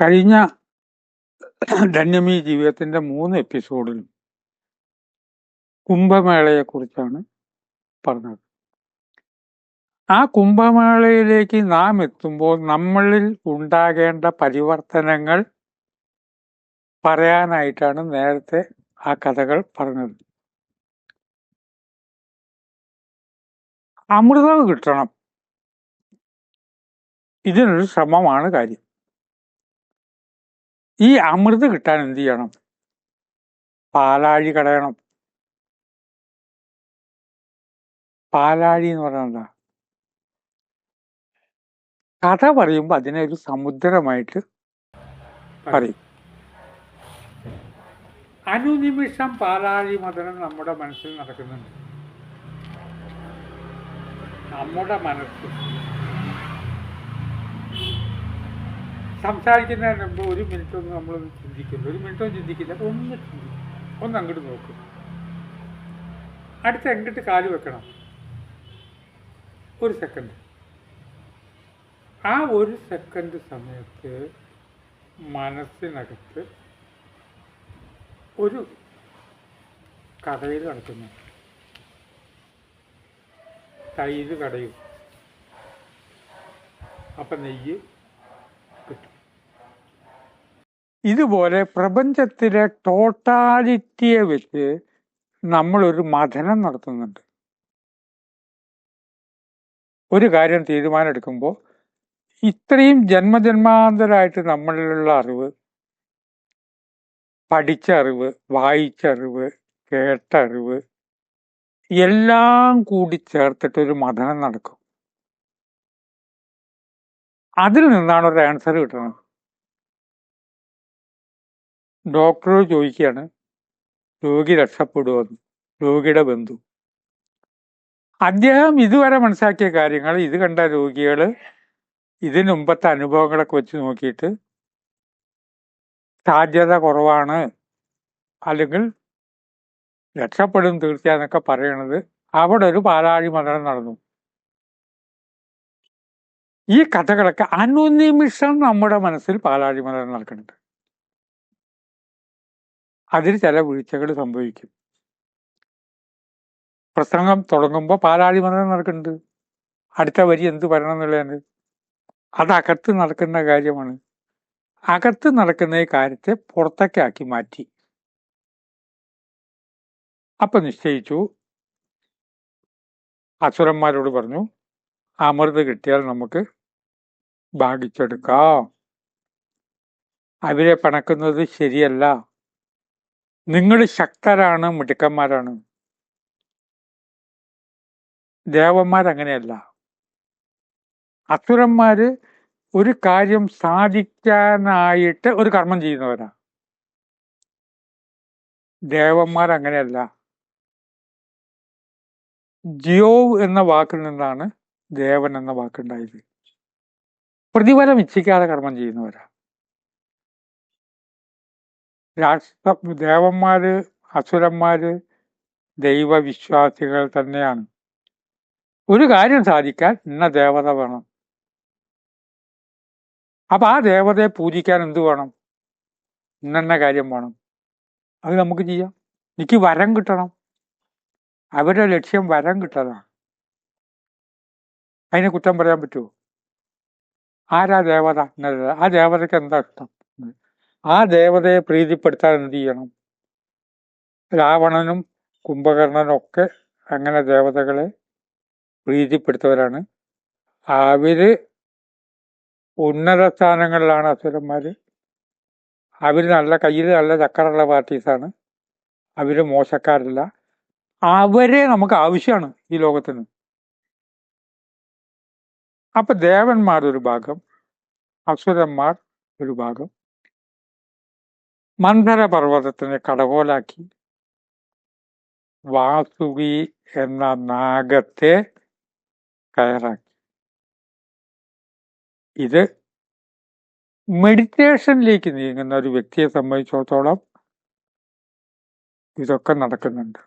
കഴിഞ്ഞ ധന്യമീ ജീവിതത്തിന്റെ 3 എപ്പിസോഡിലും കുംഭമേളയെക്കുറിച്ചാണ് പറഞ്ഞത്. ആ കുംഭമേളയിലേക്ക് നാം എത്തുമ്പോൾ നമ്മളിൽ ഉണ്ടാകേണ്ട പരിവർത്തനങ്ങൾ പറയാനായിട്ടാണ് നേരത്തെ ആ കഥകൾ പറഞ്ഞത്. അമൃതം കിട്ടണം, ഇതിനൊരു ശ്രമമാണ് കാര്യം. ഈ അമൃത് കിട്ടാൻ എന്ത് ചെയ്യണം? പാലാഴി കടയണം. പാലാഴി എന്ന് പറഞ്ഞാൽ എന്താ? കഥ പറയുമ്പോൾ അതിനെ ഒരു സമുദ്രമായിട്ട് പറയും. അനുനിമിഷം പാലാഴി മദനം നമ്മുടെ മനസ്സിൽ നടക്കുന്നുണ്ട്. നമ്മുടെ മനസ്സ് സംസാരിക്കുന്നതിന് മുമ്പ് 1 മിനിറ്റ് ഒന്ന് നമ്മളൊന്ന് ചിന്തിക്കുന്നു. 1 മിനിറ്റൊന്നും ചിന്തിക്കില്ല, ഒന്ന് ചിന്തിക്കും, ഒന്ന് അങ്ങോട്ട് നോക്കും, അടുത്ത് എങ്ങോട്ട് കാല് വെക്കണം, 1 സെക്കൻഡ്. ആ 1 സെക്കൻഡ് സമയത്ത് മനസ്സിനകത്ത് ഒരു കടയിൽ നടക്കുന്നു. തൈര് കടയും, അപ്പം നെയ്യ് കിട്ടും. ഇതുപോലെ പ്രപഞ്ചത്തിലെ ടോട്ടാലിറ്റിയെ വെച്ച് നമ്മളൊരു മഥനം നടത്തുന്നുണ്ട്. ഒരു കാര്യം തീരുമാനമെടുക്കുമ്പോൾ ഇത്രയും ജന്മജന്മാന്തരമായിട്ട് നമ്മളിലുള്ള അറിവ്, പഠിച്ച അറിവ്, വായിച്ച അറിവ്, കേട്ട അറിവ് എല്ലാം കൂടി ചേർത്തിട്ടൊരു മഥനം നടക്കും. അതിൽ നിന്നാണ് ഒരു ആൻസർ കിട്ടുന്നത്. ഡോക്ടർ ചോദിക്കുകയാണ്, രോഗി രക്ഷപ്പെടുമെന്ന്. രോഗിയുടെ ബന്ധു അദ്ദേഹം ഇതുവരെ മനസ്സിലാക്കിയ കാര്യങ്ങൾ, ഇത് കണ്ട രോഗികൾ ഇതിനു മുമ്പത്തെ അനുഭവങ്ങളൊക്കെ വെച്ച് നോക്കിയിട്ട് സാധ്യത കുറവാണ്, അല്ലെങ്കിൽ രക്ഷപ്പെടും തീർച്ചയാന്നൊക്കെ പറയണത്. അവിടെ ഒരു പാലാഴി മദനം നടന്നു. ഈ കഥകളൊക്കെ അനുനിമിഷം നമ്മുടെ മനസ്സിൽ പാലാഴി മദനം നടക്കുന്നുണ്ട്. അതിൽ ചില വീഴ്ചകൾ സംഭവിക്കും. പ്രസംഗം തുടങ്ങുമ്പോൾ പാലാഴി മദനം നടക്കുന്നുണ്ട്, അടുത്ത വരി എന്ത് പറയണം എന്നുള്ളതാണ്. അത് അകത്ത് നടക്കുന്ന കാര്യമാണ്. അകത്ത് നടക്കുന്ന ഈ കാര്യത്തെ പുറത്തേക്കാക്കി മാറ്റി. അപ്പൊ നിശ്ചയിച്ചു, അസുരന്മാരോട് പറഞ്ഞു, അമൃത് കിട്ടിയാൽ നമുക്ക് ഭാഗിച്ചെടുക്കാം. അവരെ പണക്കുന്നത് ശരിയല്ല. നിങ്ങൾ ശക്തരാണ്, മിടുക്കന്മാരാണ്. ദേവന്മാരങ്ങനെയല്ല. അസുരന്മാര് ഒരു കാര്യം സാധിക്കാനായിട്ട് ഒരു കർമ്മം ചെയ്യുന്നവരാ. ദേവന്മാരങ്ങനെയല്ല. ജിയോവ് എന്ന വാക്കിൽ നിന്നാണ് ദേവൻ എന്ന വാക്കുണ്ടായത്. പ്രതിഫലം ഇച്ഛിക്കാതെ കർമ്മം ചെയ്യുന്നവരാ. ദേവന്മാര്, അസുരന്മാര് ദൈവവിശ്വാസികൾ തന്നെയാണ്. ഒരു കാര്യം സാധിക്കാൻ ഇന്ന ദേവത വേണം. അപ്പൊ ആ ദേവതയെ പൂജിക്കാൻ എന്ത് വേണം? ഇന്ന കാര്യം വേണം. അത് നമുക്ക് ചെയ്യാം. എനിക്ക് വരം കിട്ടണം. അവരുടെ ലക്ഷ്യം വരം കിട്ടലാണ്. അതിനെ കുറ്റം പറയാൻ പറ്റുമോ? ആരാ ദേവത? ആ ദേവതയ്ക്ക് എന്താ ഇഷ്ടം? ആ ദേവതയെ പ്രീതിപ്പെടുത്താൻ എന്ത് ചെയ്യണം? രാവണനും കുംഭകർണനും ഒക്കെ അങ്ങനെ ദേവതകളെ പ്രീതിപ്പെടുത്തവരാണ്. അവര് ഉന്നത സ്ഥാനങ്ങളിലാണ് അസുരന്മാര്. അവര് നല്ല കയ്യിൽ നല്ല ചക്കറുള്ള പാർട്ടീസാണ്. അവര് മോശക്കാരല്ല. അവരെ നമുക്ക് ആവശ്യമാണ് ഈ ലോകത്തിന്. അപ്പൊ ദേവന്മാർ ഒരു ഭാഗം, അസുരന്മാർ ഒരു ഭാഗം മന്ധര പർവ്വതത്തിനെ കടകോലാക്കി വാസുകി എന്ന നാഗത്തെ കയറാക്കി. ഇത് മെഡിറ്റേഷനിലേക്ക് നീങ്ങുന്ന ഒരു വ്യക്തിയെ സംബന്ധിച്ചിടത്തോളം ഇതൊക്കെ നടക്കുന്നുണ്ട്.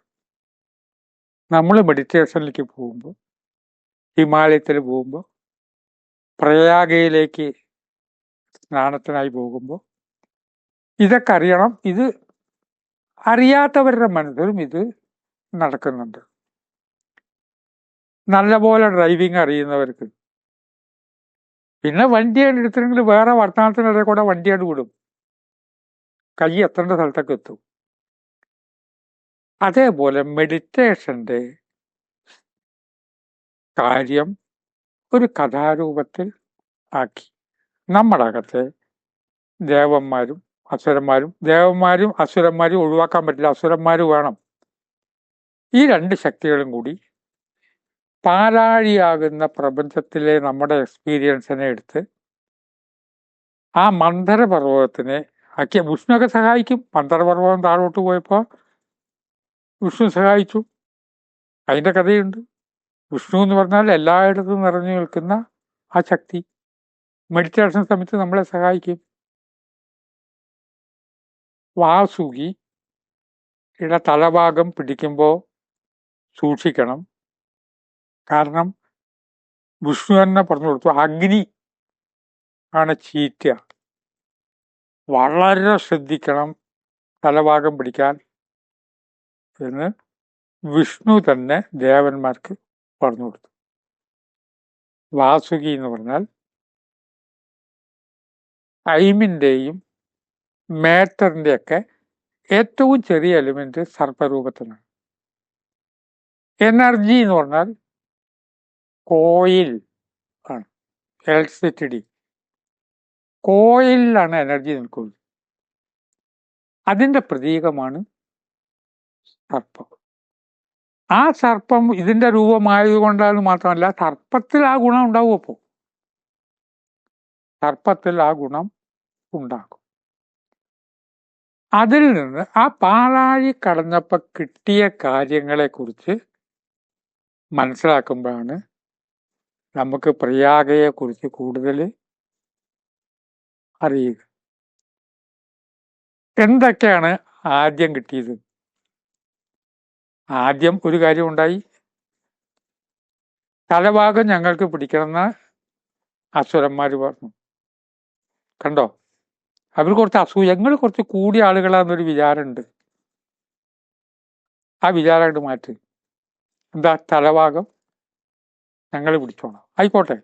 നമ്മൾ മെഡിറ്റേഷനിലേക്ക് പോകുമ്പോൾ, ഹിമാലയത്തിൽ പോകുമ്പോൾ, പ്രയാഗയിലേക്ക് സ്നാനത്തിനായി പോകുമ്പോൾ ഇതൊക്കെ അറിയണം. ഇത് അറിയാത്തവരുടെ മനസ്സിലും ഇത് നടക്കുന്നുണ്ട്. നല്ലപോലെ ഡ്രൈവിംഗ് അറിയുന്നവർക്ക് പിന്നെ വണ്ടിയാണ് എടുത്തില്ലെങ്കിൽ വേറെ വർത്തമാനത്തിനിടെ കൂടെ വണ്ടിയാണ് വിടും, കൈ എത്തേണ്ട സ്ഥലത്തൊക്കെ എത്തും. അതേപോലെ മെഡിറ്റേഷന്റെ കാര്യം ഒരു കഥാരൂപത്തിൽ ആക്കി നമ്മുടെ അകത്തെ ദേവന്മാരും അസുരന്മാരും ഒഴിവാക്കാൻ പറ്റില്ല, അസുരന്മാർ വേണം. ഈ രണ്ട് ശക്തികളും കൂടി പാലാഴിയാകുന്ന പ്രപഞ്ചത്തിലെ നമ്മുടെ എക്സ്പീരിയൻസിനെ എടുത്ത് ആ മന്ദരപർവ്വതത്തിനെ ആക്കിയ വിഷ്ണുവൊക്കെ സഹായിക്കും. മന്ദരപർവ്വതം താഴോട്ട് പോയപ്പോൾ വിഷ്ണു സഹായിച്ചു. അതിൻ്റെ കഥയുണ്ട്. വിഷ്ണു എന്ന് പറഞ്ഞാൽ എല്ലായിടത്തും നിറഞ്ഞു നിൽക്കുന്ന ആ ശക്തി മെഡിറ്റേഷൻ സമയത്ത് നമ്മളെ സഹായിക്കും. വാസുകിയുടെ തലഭാഗം പിടിക്കുമ്പോൾ സൂക്ഷിക്കണം. കാരണം വിഷ്ണു തന്നെ പറഞ്ഞു കൊടുത്തു, അഗ്നി ആണ് ചീറ്റുക, വളരെ ശ്രദ്ധിക്കണം തലഭാഗം പിടിക്കാൻ എന്ന് വിഷ്ണു തന്നെ ദേവന്മാർക്ക് പറഞ്ഞു കൊടുത്തു. വാസുകി എന്ന് പറഞ്ഞാൽ ടൈമിൻ്റെയും മേറ്ററിൻ്റെയൊക്കെ ഏറ്റവും ചെറിയ എലിമെന്റ് സർപ്പരൂപത്തിലാണ്. എനർജി എന്ന് പറഞ്ഞാൽ കോയിൽ ആണ്, ഇലക്ട്രിസിറ്റി. കോയിലാണ് എനർജി നിൽക്കുന്നത്. അതിൻ്റെ പ്രതീകമാണ് സർപ്പം. ആ സർപ്പം ഇതിൻ്റെ രൂപമായതുകൊണ്ടാണ് മാത്രമല്ല, സർപ്പത്തിൽ ആ ഗുണം ഉണ്ടാവും. അപ്പോൾ സർപ്പത്തിൽ ആ ഗുണം ഉണ്ടാകും. അതിൽ നിന്ന് ആ പാലാഴി കടന്നപ്പോൾ കിട്ടിയ കാര്യങ്ങളെക്കുറിച്ച് മനസ്സിലാക്കുമ്പോഴാണ് നമുക്ക് പ്രയാഗയെക്കുറിച്ച് കൂടുതൽ അറിയുക. എന്തൊക്കെയാണ് ആദ്യം കിട്ടിയത്? ആദ്യം ഒരു കാര്യം ഉണ്ടായി, തലഭാഗം ഞങ്ങൾക്ക് പിടിക്കണമെന്ന് അസുരന്മാർ പറഞ്ഞു. കണ്ടോ, അവർ കുറച്ച് അസൂയങ്ങൾ കുറച്ച് കൂടിയ ആളുകളാന്നൊരു വിചാരമുണ്ട്. ആ വിചാരമായിട്ട് മാറ്റി. എന്താ, തലഭാഗം ഞങ്ങൾ പിടിച്ചോണം, ആയിക്കോട്ടെ.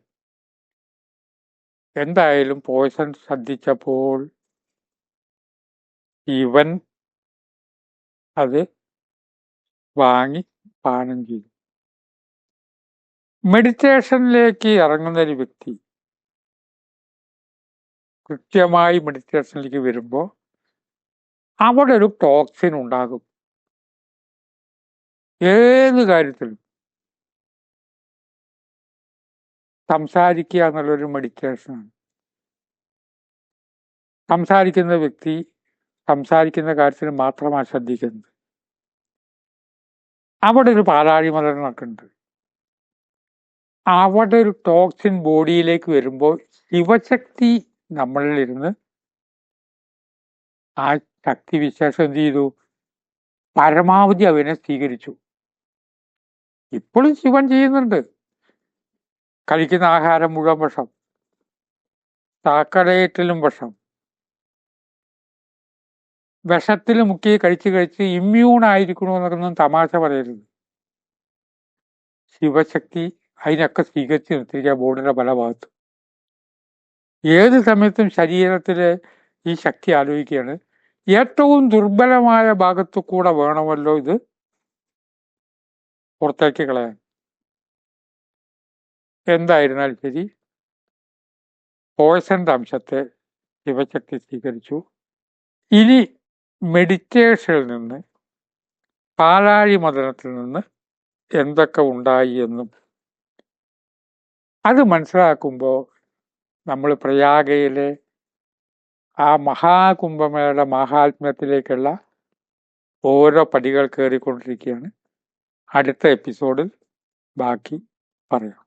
എന്തായാലും പോയ്സൺ ശ്രദ്ധിച്ചപ്പോൾ ഇവൻ അത് വാങ്ങി പാനം ചെയ്തു. മെഡിറ്റേഷനിലേക്ക് ഇറങ്ങുന്ന ഒരു വ്യക്തി കൃത്യമായി മെഡിറ്റേഷനിലേക്ക് വരുമ്പോൾ അവിടെ ഒരു ടോക്സിൻ ഉണ്ടാകും. ഏത് കാര്യത്തിലും സംസാരിക്കുക എന്നുള്ളൊരു മെഡിറ്റേഷനാണ്. സംസാരിക്കുന്ന വ്യക്തി സംസാരിക്കുന്ന കാര്യത്തിന് മാത്രമാണ് ശ്രദ്ധിക്കുന്നത്. അവിടെ ഒരു പാലാഴി മലർ നടക്കുന്നുണ്ട്. അവിടെ ഒരു ടോക്സിൻ ബോഡിയിലേക്ക് വരുമ്പോൾ ശിവശക്തി നമ്മളിലിരുന്ന് ആ ശക്തി വിശേഷം എന്ത് ചെയ്തു? പരമാവധി അവനെ സ്വീകരിച്ചു. ഇപ്പോഴും ശിവൻ ചെയ്യുന്നുണ്ട്. കഴിക്കുന്ന ആഹാരം മുഴുവൻ വിഷം, ചാക്കടയേറ്റിലും വിഷം, വിഷത്തിൽ മുക്കി കഴിച്ച് ഇമ്മ്യൂൺ ആയിരിക്കണമെന്നൊന്നും തമാശ പറയരുത്. ശിവശക്തി അതിനൊക്കെ സ്വീകരിച്ച് നിർത്തിയിരിക്കുക ബോഡിയുടെ പല ഭാഗത്തും. ഏത് സമയത്തും ശരീരത്തിലെ ഈ ശക്തി ആലോചിക്കുകയാണ്, ഏറ്റവും ദുർബലമായ ഭാഗത്തു കൂടെ വേണമല്ലോ ഇത് പുറത്തേക്ക് കളയാൻ. എന്തായിരുന്നാലും ശരി, പോയ്സന്റെ അംശത്തെ ശിവശക്തി സ്വീകരിച്ചു. ഇനി മെഡിറ്റേഷനിൽ നിന്ന്, പാലാഴി മദനത്തിൽ നിന്ന് എന്തൊക്കെ ഉണ്ടായി എന്നും അത് മനസ്സിലാക്കുമ്പോൾ നമ്മൾ പ്രയാഗയിലെ ആ മഹാകുംഭമേളയുടെ മഹാത്മ്യത്തിലേക്കുള്ള ഓരോ പടികൾ കയറിക്കൊണ്ടിരിക്കുകയാണ്. അടുത്ത എപ്പിസോഡിൽ ബാക്കി പറയാം.